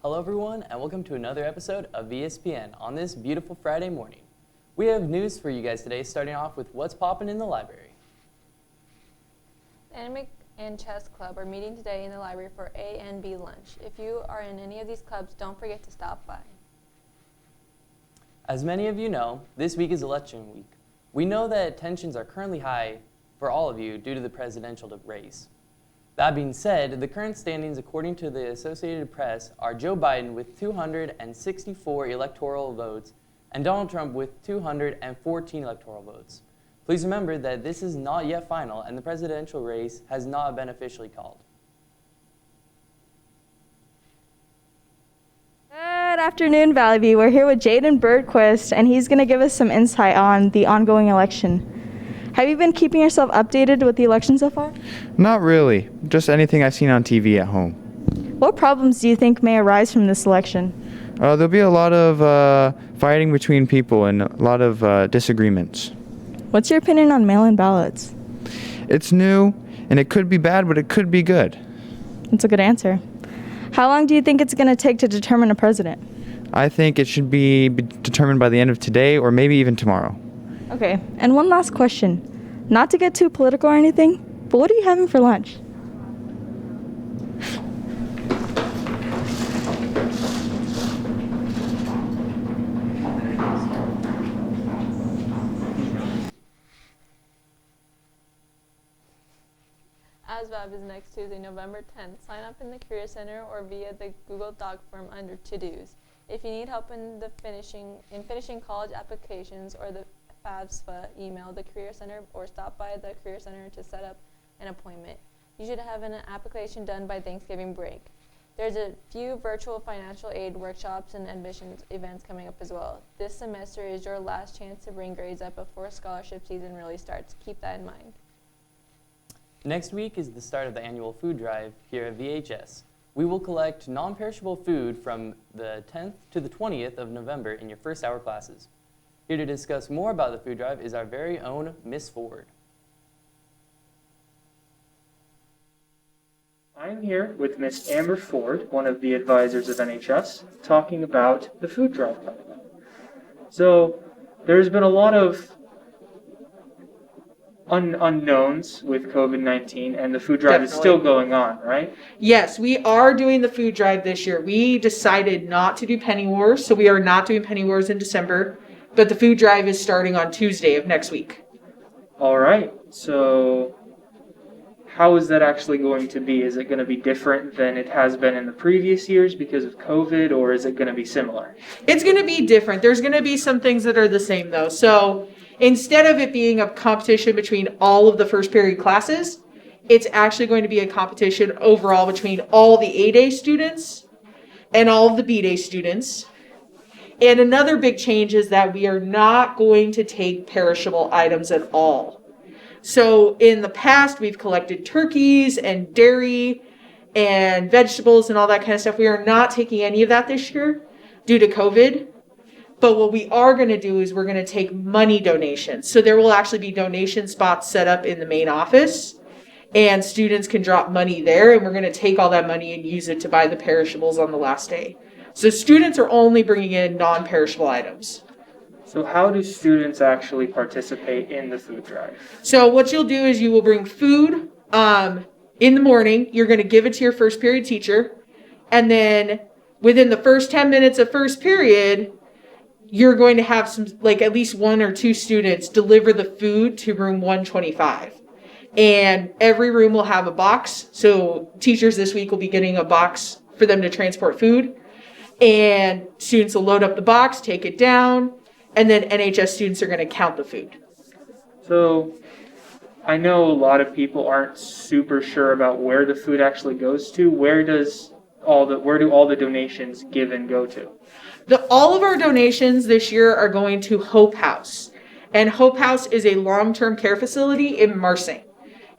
Hello everyone, and welcome to another episode of Vspn on this beautiful Friday morning. We have news for you guys today, starting off with what's popping in the library. The Anime and Chess Club are meeting today in the library for A and B lunch. If you are in any of these clubs, don't forget to stop by. As many of you know, this week is election week. We know that tensions are currently high for all of you due to the presidential race. That being said, the current standings according to the Associated Press are Joe Biden with 264 electoral votes and Donald Trump with 214 electoral votes. Please remember that this is not yet final and the presidential race has not been officially called. Good afternoon, Valley View. We're here with Jaden Birdquist, and he's going to give us some insight on the ongoing election. Have you been keeping yourself updated with the election so far? Not really. Just anything I've seen on TV at home. What problems do you think may arise from this election? There'll be a lot of fighting between people and a lot of disagreements. What's your opinion on mail-in ballots? It's new, and it could be bad, but it could be good. That's a good answer. How long do you think it's going to take to determine a president? I think it should be determined by the end of today or maybe even tomorrow. Okay, and one last question. Not to get too political or anything, but what are you having for lunch? ASVAB is next Tuesday, November 10th. Sign up in the Career Center or via the Google Doc form under To-Dos. If you need help in finishing college applications or the FAFSA, email the Career Center or stop by the Career Center to set up an appointment. You should have an application done by Thanksgiving break. There's a few virtual financial aid workshops and admissions events coming up as well. This semester is your last chance to bring grades up before scholarship season really starts. Keep that in mind. Next week is the start of the annual food drive here at VHS. We will collect non-perishable food from the 10th to the 20th of November in your first hour classes. Here to discuss more about the food drive is our very own Miss Ford. I'm here with Miss Amber Ford, one of the advisors of NHS, talking about the food drive. So there's been a lot of unknowns with COVID-19, and the food drive is still going on, right? Yes, we are doing the food drive this year. We decided not to do Penny Wars, so we are not doing Penny Wars in December, but the food drive is starting on Tuesday of next week. All right, so how is that actually going to be? Is it going to be different than it has been in the previous years because of COVID, or is it going to be similar? It's going to be different. There's going to be some things that are the same, though. So instead of it being a competition between all of the first period classes, it's actually going to be a competition overall between all the A-Day students and all of the B-Day students. And another big change is that we are not going to take perishable items at all. So in the past, we've collected turkeys and dairy and vegetables and all that kind of stuff. We are not taking any of that this year due to COVID. But what we are going to do is we're going to take money donations. So there will actually be donation spots set up in the main office, and students can drop money there, and we're going to take all that money and use it to buy the perishables on the last day. So students are only bringing in non-perishable items. So how do students actually participate in the food drive? So what you'll do is you will bring food in the morning. You're going to give it to your first period teacher. And then within the first 10 minutes of first period, you're going to have some, like at least one or two students deliver the food to room 125. And every room will have a box. So teachers this week will be getting a box for them to transport food. And students will load up the box, take it down, and then NHS students are going to count the food. So I know a lot of people aren't super sure about where the food actually goes to. Where do all the donations given go to? All of our donations this year are going to Hope House. And Hope House is a long-term care facility in Marsing.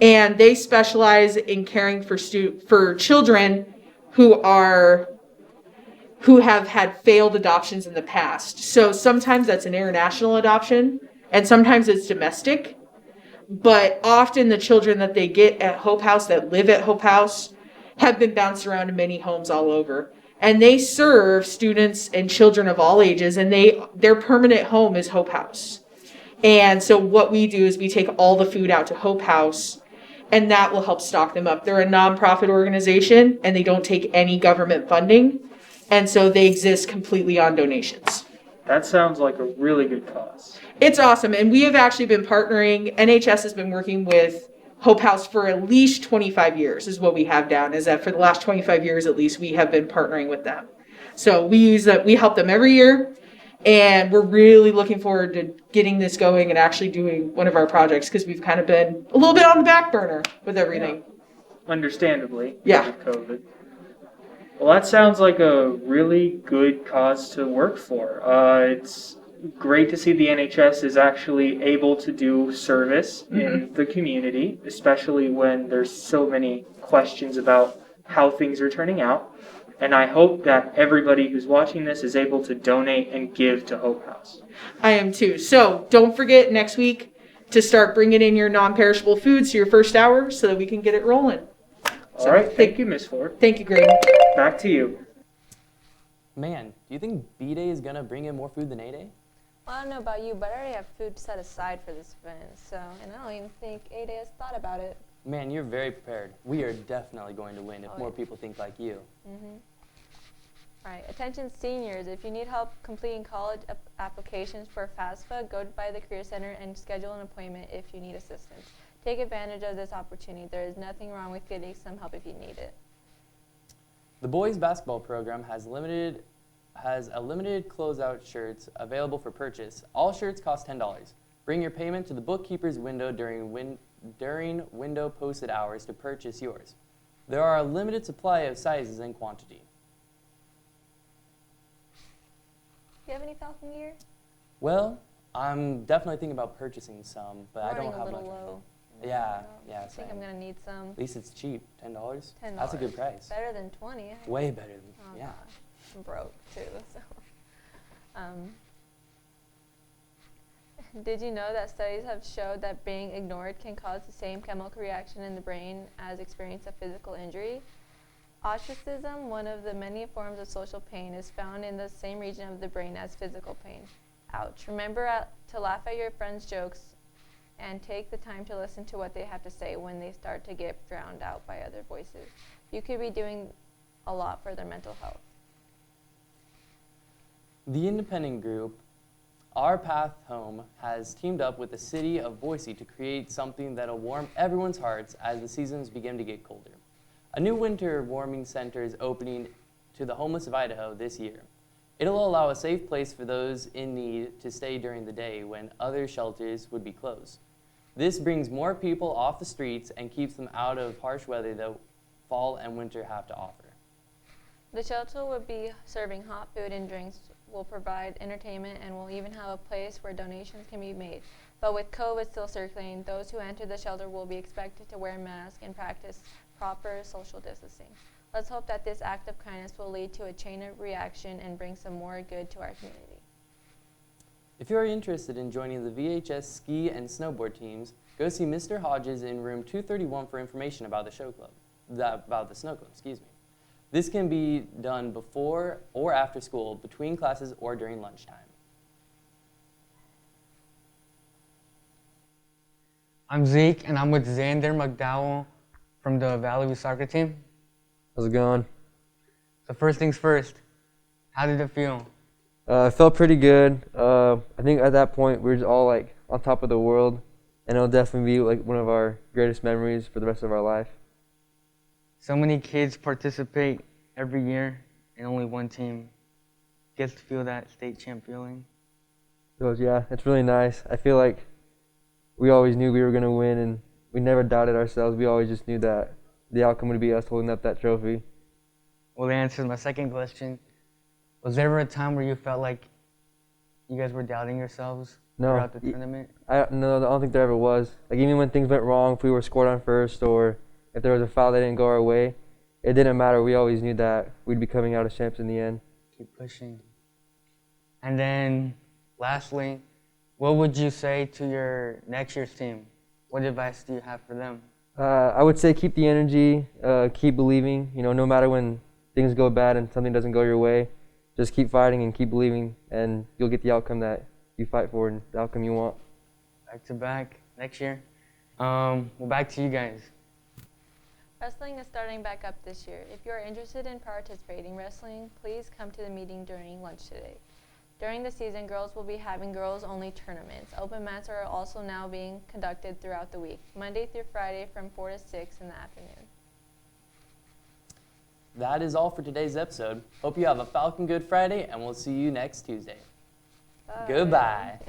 And they specialize in caring for children who have had failed adoptions in the past. So sometimes that's an international adoption, and sometimes it's domestic. But often the children that they get at Hope House, that live at Hope House, have been bounced around in many homes all over. and they serve students and children of all ages, and their permanent home is Hope House. And so what we do is we take all the food out to Hope House, and that will help stock them up. They're a nonprofit organization, and they don't take any government funding, and so they exist completely on donations. That sounds like a really good cause. It's awesome, and we have actually been partnering. NHS has been working with Hope House for at least 25 years is what we have down, is that for the last 25 years at least, we have been partnering with them. So we help them every year, and we're really looking forward to getting this going and actually doing one of our projects, because we've kind of been a little bit on the back burner with everything. Yeah. Understandably. Yeah. With COVID. Well, that sounds like a really good cause to work for. It's great to see the NHS is actually able to do service in the community, especially when there's so many questions about how things are turning out. And I hope that everybody who's watching this is able to donate and give to Hope House. I am too. So don't forget next week to start bringing in your non-perishable foods to your first hour so that we can get it rolling. All right. Thank you, Ms. Ford. Thank you, Greg. Back to you. Man, do you think B-Day is going to bring in more food than A-Day? Well, I don't know about you, but I already have food set aside for this event, and I don't even think A-Day has thought about it. Man, you're very prepared. We are definitely going to win if more people think like you. All right, attention seniors, if you need help completing college applications for FAFSA, go by the Career Center and schedule an appointment if you need assistance. Take advantage of this opportunity. There is nothing wrong with getting some help if you need it. The boys basketball program has a limited closeout shirts available for purchase. All shirts cost $10. Bring your payment to the bookkeeper's window during window posted hours to purchase yours. There are a limited supply of sizes and quantity. Do you have any Falcon gear? Well, I'm definitely thinking about purchasing some, but I don't have a little much. low. Yeah, I think I'm gonna need some. At least it's cheap, $10. $10. That's a good price. Better than 20. Way better than, Oh, yeah. gosh. I'm broke too, so. Did you know that studies have showed that being ignored can cause the same chemical reaction in the brain as experience of physical injury? Ostracism, one of the many forms of social pain, is found in the same region of the brain as physical pain. Ouch. Remember to laugh at your friends' jokes and take the time to listen to what they have to say when they start to get drowned out by other voices. You could be doing a lot for their mental health. The independent group, Our Path Home, has teamed up with the city of Boise to create something that'll warm everyone's hearts as the seasons begin to get colder. A new winter warming center is opening to the homeless of Idaho this year. It'll allow a safe place for those in need to stay during the day when other shelters would be closed. This brings more people off the streets and keeps them out of harsh weather that fall and winter have to offer. The shelter will be serving hot food and drinks, will provide entertainment, and will even have a place where donations can be made. But with COVID still circulating, those who enter the shelter will be expected to wear masks and practice proper social distancing. Let's hope that this act of kindness will lead to a chain of reaction and bring some more good to our community. If you are interested in joining the VHS ski and snowboard teams, go see Mr. Hodges in room 231 for information about the snow club. This can be done before or after school, between classes, or during lunchtime. I'm Zeke, and I'm with Xander McDowell from the Valley View soccer team. How's it going? So first things first, how did it feel? It felt pretty good. I think at that point we were just all like on top of the world, and it'll definitely be like one of our greatest memories for the rest of our life. So many kids participate every year, and only one team gets to feel that state champ feeling. So yeah, it's really nice. I feel like we always knew we were gonna win, and we never doubted ourselves. We always just knew that the outcome would be us holding up that trophy. Well, that answers my second question. Was there ever a time where you felt like you guys were doubting yourselves throughout the tournament? No, I don't think there ever was. Like even when things went wrong, if we were scored on first, or if there was a foul that didn't go our way, it didn't matter. We always knew that we'd be coming out as champs in the end. Keep pushing. And then, lastly, what would you say to your next year's team? What advice do you have for them? I would say keep the energy, keep believing. You know, no matter when things go bad and something doesn't go your way, just keep fighting and keep believing, and you'll get the outcome that you fight for and the outcome you want. Back to back next year. Well, back to you guys. Wrestling is starting back up this year. If you are interested in participating in wrestling, please come to the meeting during lunch today. During the season, girls will be having girls-only tournaments. Open mats are also now being conducted throughout the week, Monday through Friday from 4 to 6 in the afternoon. That is all for today's episode. Hope you have a Falcon Good Friday, and we'll see you next Tuesday. Bye. Goodbye.